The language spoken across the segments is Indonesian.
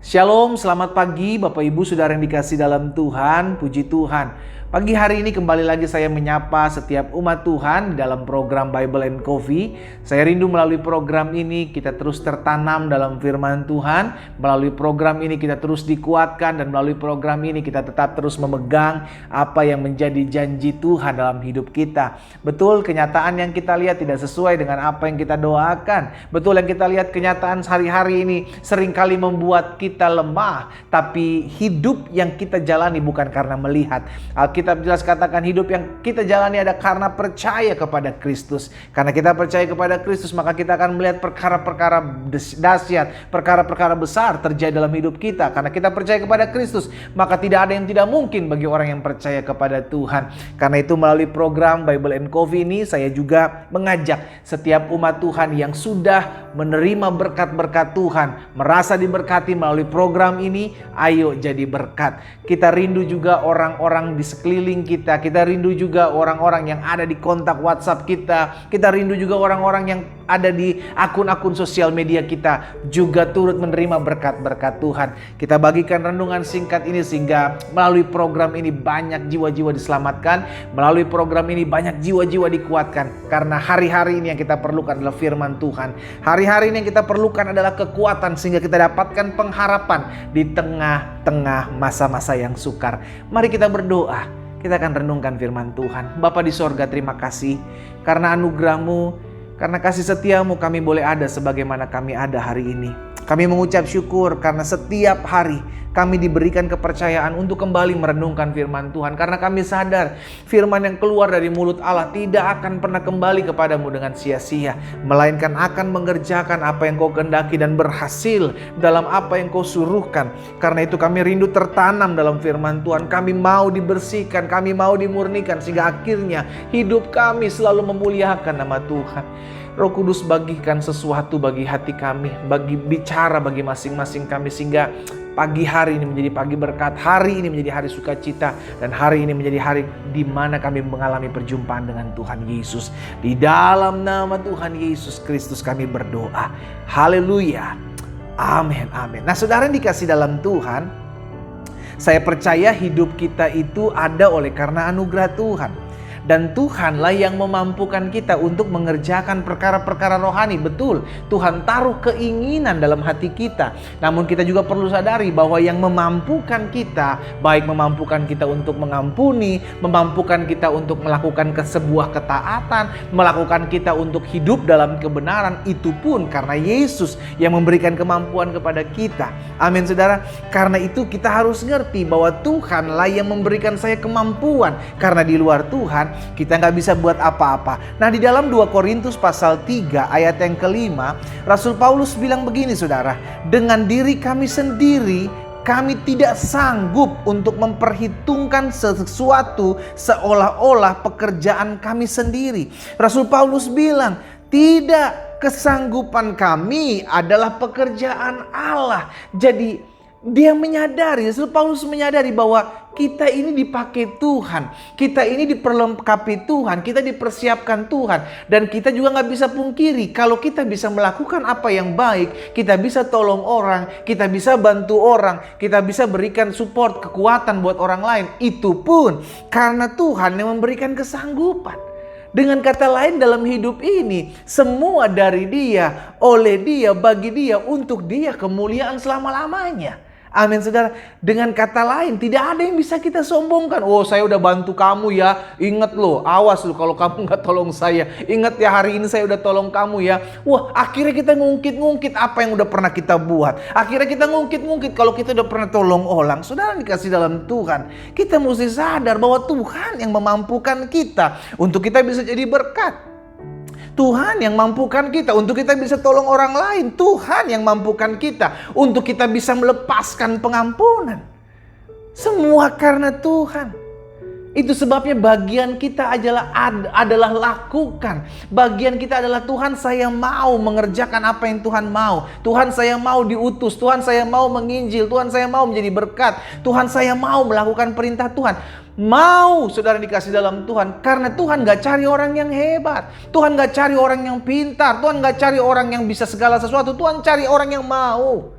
Shalom, selamat pagi Bapak Ibu Saudara yang dikasih dalam Tuhan, puji Tuhan. Pagi hari ini kembali lagi saya menyapa setiap umat Tuhan di dalam program Bible and Coffee. Saya rindu melalui program ini kita terus tertanam dalam firman Tuhan. Melalui program ini kita terus dikuatkan dan melalui program ini kita tetap terus memegang apa yang menjadi janji Tuhan dalam hidup kita. Betul, kenyataan yang kita lihat tidak sesuai dengan apa yang kita doakan. Betul, yang kita lihat kenyataan sehari-hari ini seringkali membuat kita lemah, tapi hidup yang kita jalani bukan karena melihat. Alkitab jelas katakan hidup yang kita jalani ada karena percaya kepada Kristus. Karena kita percaya kepada Kristus, maka kita akan melihat perkara-perkara dahsyat, perkara-perkara besar terjadi dalam hidup kita. Karena kita percaya kepada Kristus, maka tidak ada yang tidak mungkin bagi orang yang percaya kepada Tuhan. Karena itu melalui program Bible and Coffee ini saya juga mengajak setiap umat Tuhan yang sudah menerima berkat-berkat Tuhan, merasa diberkati melalui program ini, ayo jadi berkat. Kita rindu juga orang-orang di sekeliling kita, kita rindu juga orang-orang yang ada di kontak WhatsApp kita, kita rindu juga orang-orang yang ada di akun-akun sosial media kita juga turut menerima berkat-berkat Tuhan. Kita bagikan renungan singkat ini sehingga melalui program ini banyak jiwa-jiwa diselamatkan, melalui program ini banyak jiwa-jiwa dikuatkan. Karena hari-hari ini yang kita perlukan adalah firman Tuhan. Hari-hari ini yang kita perlukan adalah kekuatan sehingga kita dapatkan pengharapan di tengah-tengah masa-masa yang sukar. Mari kita berdoa. Kita akan renungkan firman Tuhan. Bapa di sorga, terima kasih karena anugerah-Mu, karena kasih setia-Mu kami boleh ada sebagaimana kami ada hari ini. Kami mengucap syukur karena setiap hari kami diberikan kepercayaan untuk kembali merenungkan firman Tuhan. Karena kami sadar firman yang keluar dari mulut Allah tidak akan pernah kembali kepadamu dengan sia-sia, melainkan akan mengerjakan apa yang Kau kehendaki dan berhasil dalam apa yang Kau suruhkan. Karena itu kami rindu tertanam dalam firman Tuhan. Kami mau dibersihkan, kami mau dimurnikan sehingga akhirnya hidup kami selalu memuliakan nama Tuhan. Roh Kudus bagikan sesuatu bagi hati kami, bagi bicara bagi masing-masing kami sehingga pagi hari ini menjadi pagi berkat, hari ini menjadi hari sukacita, dan hari ini menjadi hari di mana kami mengalami perjumpaan dengan Tuhan Yesus. Di dalam nama Tuhan Yesus Kristus kami berdoa. Haleluya. Amin, amin. Nah, saudara yang dikasih dalam Tuhan, saya percaya hidup kita itu ada oleh karena anugerah Tuhan. Dan Tuhanlah yang memampukan kita untuk mengerjakan perkara-perkara rohani. Betul, Tuhan taruh keinginan dalam hati kita. Namun kita juga perlu sadari bahwa yang memampukan kita, baik memampukan kita untuk mengampuni, memampukan kita untuk melakukan sebuah ketaatan, melakukan kita untuk hidup dalam kebenaran, itu pun karena Yesus yang memberikan kemampuan kepada kita. Amin, saudara. Karena itu kita harus ngerti bahwa Tuhanlah yang memberikan saya kemampuan. Karena di luar Tuhan kita nggak bisa buat apa-apa. Nah, di dalam 2 Korintus pasal 3 ayat yang kelima, Rasul Paulus bilang begini, saudara. Dengan diri kami sendiri, kami tidak sanggup untuk memperhitungkan sesuatu seolah-olah pekerjaan kami sendiri. Rasul Paulus bilang, tidak, kesanggupan kami adalah pekerjaan Allah. Jadi dia menyadari, Rasul Paulus menyadari bahwa kita ini dipakai Tuhan, kita ini diperlengkapi Tuhan, kita dipersiapkan Tuhan. Dan kita juga gak bisa pungkiri kalau kita bisa melakukan apa yang baik, kita bisa tolong orang, kita bisa bantu orang, kita bisa berikan support, kekuatan buat orang lain. Itu pun karena Tuhan yang memberikan kesanggupan. Dengan kata lain, dalam hidup ini semua dari Dia, oleh Dia, bagi Dia, untuk Dia kemuliaan selama-lamanya. Amin, saudara. Dengan kata lain, tidak ada yang bisa kita sombongkan. Oh, saya udah bantu kamu ya. Ingat loh, awas loh kalau kamu gak tolong saya. Ingat ya, hari ini saya udah tolong kamu ya. Wah, akhirnya kita ngungkit-ngungkit apa yang udah pernah kita buat. Akhirnya kita ngungkit-ngungkit kalau kita udah pernah tolong orang. Saudara dikasih dalam Tuhan, kita mesti sadar bahwa Tuhan yang memampukan kita untuk kita bisa jadi berkat. Tuhan yang mampukan kita untuk kita bisa tolong orang lain. Tuhan yang mampukan kita untuk kita bisa melepaskan pengampunan. Semua karena Tuhan. Itu sebabnya bagian kita adalah lakukan. Bagian kita adalah Tuhan, saya mau mengerjakan apa yang Tuhan mau. Tuhan, saya mau diutus. Tuhan, saya mau menginjil. Tuhan, saya mau menjadi berkat. Tuhan, saya mau melakukan perintah Tuhan. Mau, saudara dikasih dalam Tuhan. Karena Tuhan gak cari orang yang hebat. Tuhan gak cari orang yang pintar. Tuhan gak cari orang yang bisa segala sesuatu. Tuhan cari orang yang mau.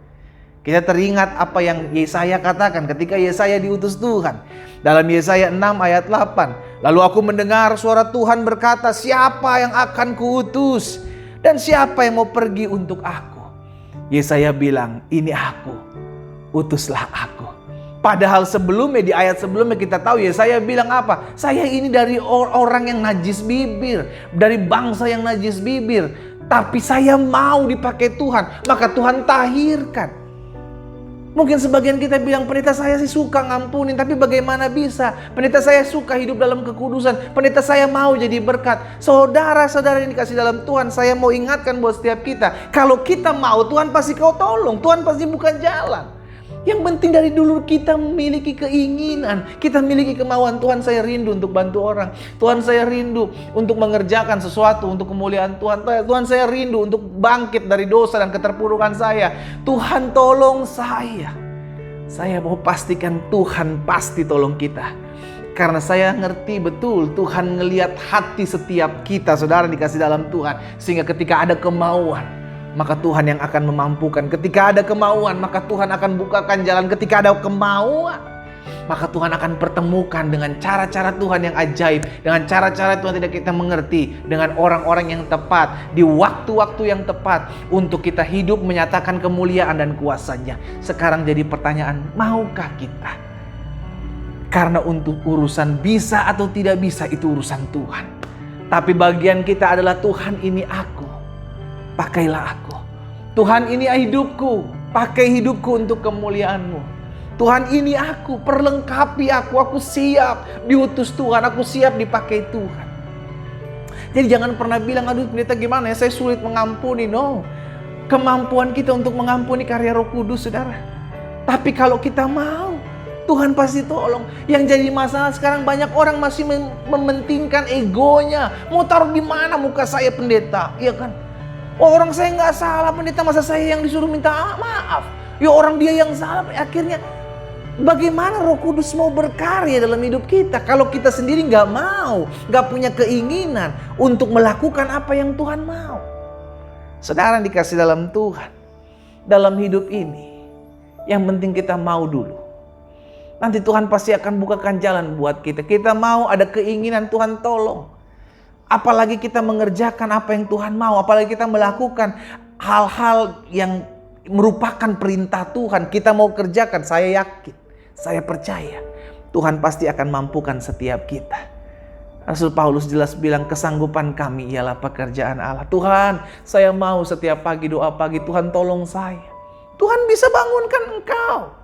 Kita teringat apa yang Yesaya katakan ketika Yesaya diutus Tuhan. Dalam Yesaya 6 ayat 8. Lalu aku mendengar suara Tuhan berkata, siapa yang akan kuutus? Dan siapa yang mau pergi untuk aku? Yesaya bilang, ini aku, utuslah aku. Padahal sebelumnya, di ayat sebelumnya kita tahu Yesaya bilang apa? Saya ini dari orang yang najis bibir, dari bangsa yang najis bibir. Tapi saya mau dipakai Tuhan, maka Tuhan tahirkan. Mungkin sebagian kita bilang, pendeta saya sih suka ngampunin, tapi bagaimana bisa? Pendeta saya suka hidup dalam kekudusan, pendeta saya mau jadi berkat. Saudara-saudara yang dikasih dalam Tuhan, saya mau ingatkan buat setiap kita, kalau kita mau, Tuhan pasti kau tolong, Tuhan pasti buka jalan. Yang penting dari dulu kita memiliki keinginan, kita memiliki kemauan. Tuhan, saya rindu untuk bantu orang. Tuhan, saya rindu untuk mengerjakan sesuatu untuk kemuliaan Tuhan. Tuhan, saya rindu untuk bangkit dari dosa dan keterpurukan saya. Tuhan, tolong saya. Saya mau pastikan Tuhan pasti tolong kita. Karena saya ngerti betul Tuhan ngelihat hati setiap kita, saudara dikasih dalam Tuhan. Sehingga ketika ada kemauan, maka Tuhan yang akan memampukan. Ketika ada kemauan, maka Tuhan akan bukakan jalan. Ketika ada kemauan, maka Tuhan akan pertemukan dengan cara-cara Tuhan yang ajaib, dengan cara-cara Tuhan tidak kita mengerti, dengan orang-orang yang tepat, di waktu-waktu yang tepat, untuk kita hidup menyatakan kemuliaan dan kuasa-Nya. Sekarang jadi pertanyaan, maukah kita? Karena untuk urusan bisa atau tidak bisa itu urusan Tuhan. Tapi bagian kita adalah, Tuhan ini aku, pakailah aku. Tuhan, ini hidupku, pakai hidupku untuk kemuliaan-Mu. Tuhan, ini aku, perlengkapi aku siap diutus Tuhan, aku siap dipakai Tuhan. Jadi jangan pernah bilang, aduh pendeta gimana ya, saya sulit mengampuni. No, kemampuan kita untuk mengampuni karya Roh Kudus, saudara. Tapi kalau kita mau, Tuhan pasti tolong. Yang jadi masalah sekarang, banyak orang masih mementingkan egonya. Mau taruh di mana muka saya pendeta, iya kan? Oh, orang saya nggak salah pendeta, masa saya yang disuruh minta maaf? Ya orang dia yang salah. Akhirnya bagaimana Roh Kudus mau berkarya dalam hidup kita kalau kita sendiri nggak mau, nggak punya keinginan untuk melakukan apa yang Tuhan mau? Saudara dikasih dalam Tuhan, dalam hidup ini yang penting kita mau dulu. Nanti Tuhan pasti akan bukakan jalan buat kita. Kita mau, ada keinginan, Tuhan tolong. Apalagi kita mengerjakan apa yang Tuhan mau, apalagi kita melakukan hal-hal yang merupakan perintah Tuhan, kita mau kerjakan. Saya yakin, saya percaya Tuhan pasti akan mampukan setiap kita. Rasul Paulus jelas bilang, kesanggupan kami ialah pekerjaan Allah. Tuhan, saya mau setiap pagi doa pagi, Tuhan tolong saya. Tuhan bisa bangunkan engkau.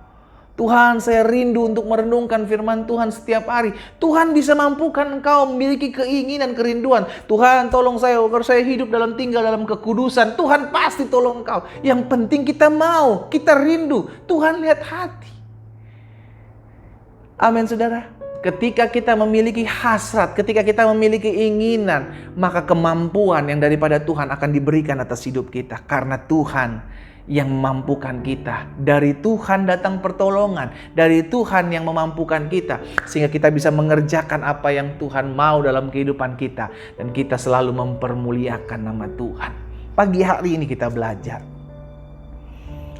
Tuhan, saya rindu untuk merenungkan firman Tuhan setiap hari. Tuhan bisa mampukan engkau memiliki keinginan, kerinduan. Tuhan, tolong saya agar saya hidup tinggal dalam kekudusan. Tuhan pasti tolong engkau. Yang penting kita mau, kita rindu. Tuhan lihat hati. Amin, saudara. Ketika kita memiliki hasrat, ketika kita memiliki keinginan, maka kemampuan yang daripada Tuhan akan diberikan atas hidup kita. Karena Tuhan yang memampukan kita. Dari Tuhan datang pertolongan. Dari Tuhan yang memampukan kita. Sehingga kita bisa mengerjakan apa yang Tuhan mau dalam kehidupan kita. Dan kita selalu mempermuliakan nama Tuhan. Pagi hari ini kita belajar.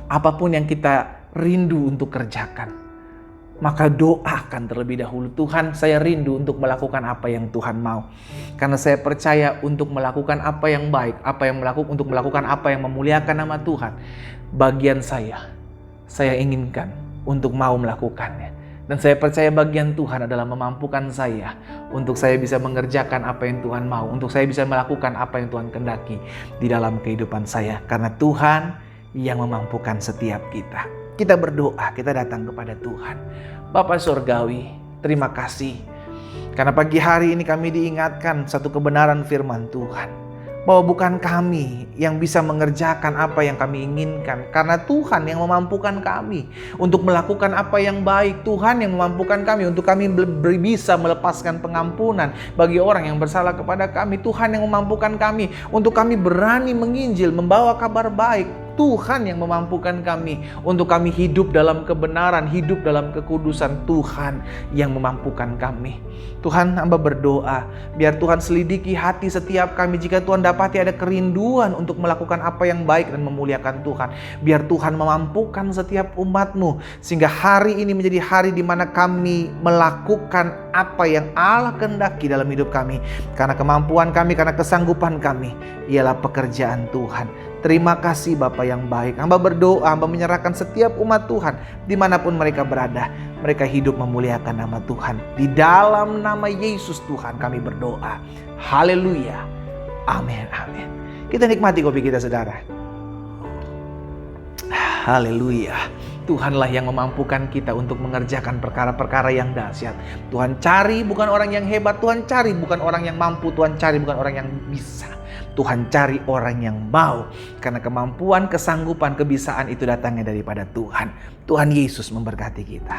Apapun yang kita rindu untuk kerjakan, maka doakan terlebih dahulu. Tuhan, saya rindu untuk melakukan apa yang Tuhan mau. Karena saya percaya untuk melakukan apa yang baik, untuk melakukan apa yang memuliakan nama Tuhan, bagian saya inginkan untuk mau melakukannya. Dan saya percaya bagian Tuhan adalah memampukan saya untuk saya bisa mengerjakan apa yang Tuhan mau, untuk saya bisa melakukan apa yang Tuhan kehendaki di dalam kehidupan saya. Karena Tuhan yang memampukan setiap kita. Kita berdoa, kita datang kepada Tuhan. Bapa Surgawi, terima kasih. Karena pagi hari ini kami diingatkan satu kebenaran firman Tuhan. Bahwa bukan kami yang bisa mengerjakan apa yang kami inginkan. Karena Tuhan yang memampukan kami untuk melakukan apa yang baik. Tuhan yang memampukan kami untuk kami bisa melepaskan pengampunan bagi orang yang bersalah kepada kami. Tuhan yang memampukan kami untuk kami berani menginjil, membawa kabar baik Tuhan yang memampukan kami untuk kami hidup dalam kebenaran, hidup dalam kekudusan. Tuhan yang memampukan kami. Tuhan, hamba berdoa, biar Tuhan selidiki hati setiap kami. Jika Tuhan dapati ada kerinduan untuk melakukan apa yang baik dan memuliakan Tuhan, biar Tuhan memampukan setiap umat-Mu, sehingga hari ini menjadi hari di mana kami melakukan apa yang Allah kehendaki dalam hidup kami. Karena kemampuan kami, karena kesanggupan kami ialah pekerjaan Tuhan. Terima kasih Bapa yang baik. Hamba berdoa, hamba menyerahkan setiap umat Tuhan dimanapun mereka berada. Mereka hidup memuliakan nama Tuhan. Di dalam nama Yesus Tuhan kami berdoa. Haleluya. Amin, amin. Kita nikmati kopi kita, saudara. Haleluya. Tuhanlah yang memampukan kita untuk mengerjakan perkara-perkara yang dahsyat. Tuhan cari bukan orang yang hebat, Tuhan cari bukan orang yang mampu, Tuhan cari bukan orang yang bisa. Tuhan cari orang yang mau. Karena kemampuan, kesanggupan, kebisaan itu datangnya daripada Tuhan. Tuhan Yesus memberkati kita.